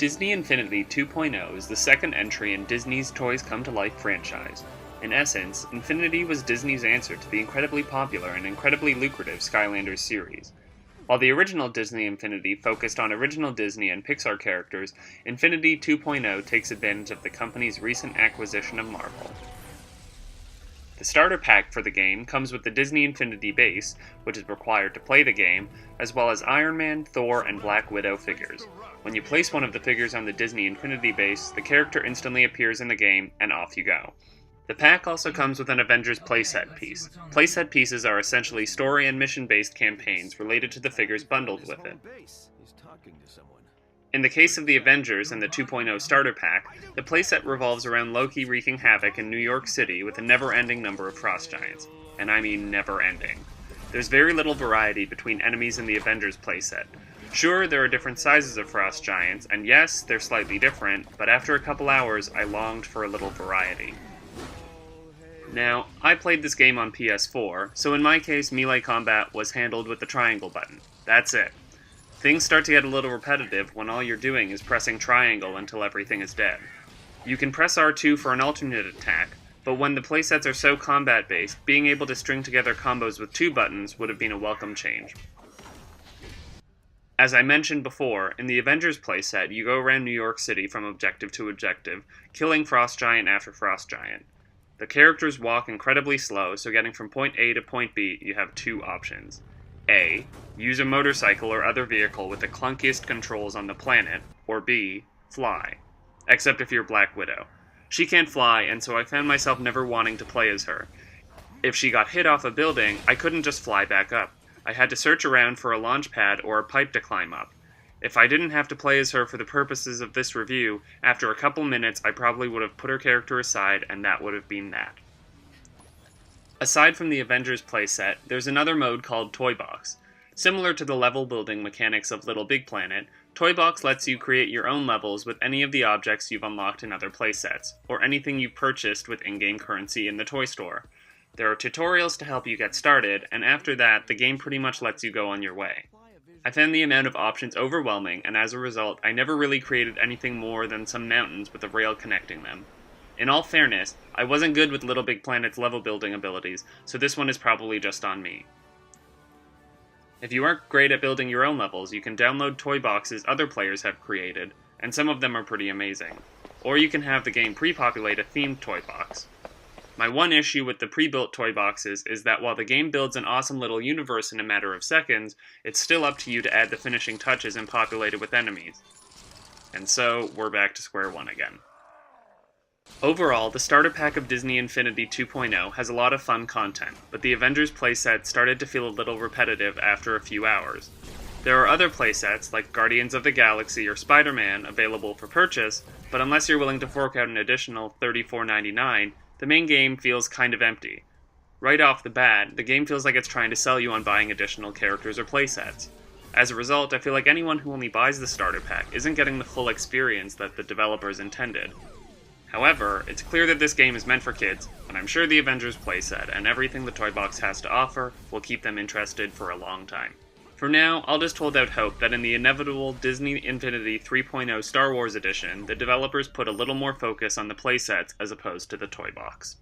Disney Infinity 2.0 is the second entry in Disney's Toys Come to Life franchise. In essence, Infinity was Disney's answer to the incredibly popular and incredibly lucrative Skylanders series. While the original Disney Infinity focused on original Disney and Pixar characters, Infinity 2.0 takes advantage of the company's recent acquisition of Marvel. The starter pack for the game comes with the Disney Infinity base, which is required to play the game, as well as Iron Man, Thor, and Black Widow figures. When you place one of the figures on the Disney Infinity base, the character instantly appears in the game, and off you go. The pack also comes with an Avengers playset piece. Playset pieces are essentially story and mission-based campaigns related to the figures bundled with it. In the case of the Avengers and the 2.0 starter pack, the playset revolves around Loki wreaking havoc in New York City with a never-ending number of frost giants. And I mean never-ending. There's very little variety between enemies in the Avengers playset. Sure, there are different sizes of frost giants, and yes, they're slightly different, but after a couple hours, I longed for a little variety. Now, I played this game on PS4, so in my case, melee combat was handled with the triangle button. That's it. Things start to get a little repetitive when all you're doing is pressing triangle until everything is dead. You can press R2 for an alternate attack, but when the playsets are so combat-based, being able to string together combos with two buttons would have been a welcome change. As I mentioned before, in the Avengers playset, you go around New York City from objective to objective, killing frost giant after frost giant. The characters walk incredibly slow, so getting from point A to point B, you have two options. A. Use a motorcycle or other vehicle with the clunkiest controls on the planet, or B. Fly. Except if you're Black Widow. She can't fly, and so I found myself never wanting to play as her. If she got hit off a building, I couldn't just fly back up. I had to search around for a launch pad or a pipe to climb up. If I didn't have to play as her for the purposes of this review, after a couple minutes I probably would have put her character aside, and that would have been that. Aside from the Avengers playset, there's another mode called Toy Box. Similar to the level building mechanics of Little Big Planet, Toy Box lets you create your own levels with any of the objects you've unlocked in other playsets, or anything you've purchased with in-game currency in the toy store. There are tutorials to help you get started, and after that, the game pretty much lets you go on your way. I found the amount of options overwhelming, and as a result, I never really created anything more than some mountains with a rail connecting them. In all fairness, I wasn't good with Little Big Planet's level building abilities, so this one is probably just on me. If you aren't great at building your own levels, you can download toy boxes other players have created, and some of them are pretty amazing. Or you can have the game pre-populate a themed toy box. My one issue with the pre-built toy boxes is that while the game builds an awesome little universe in a matter of seconds, it's still up to you to add the finishing touches and populate it with enemies. And so, we're back to square one again. Overall, the starter pack of Disney Infinity 2.0 has a lot of fun content, but the Avengers playset started to feel a little repetitive after a few hours. There are other playsets, like Guardians of the Galaxy or Spider-Man, available for purchase, but unless you're willing to fork out an additional $34.99, the main game feels kind of empty. Right off the bat, the game feels like it's trying to sell you on buying additional characters or playsets. As a result, I feel like anyone who only buys the starter pack isn't getting the full experience that the developers intended. However, it's clear that this game is meant for kids, and I'm sure the Avengers playset and everything the toy box has to offer will keep them interested for a long time. For now, I'll just hold out hope that in the inevitable Disney Infinity 3.0 Star Wars edition, the developers put a little more focus on the playsets as opposed to the toy box.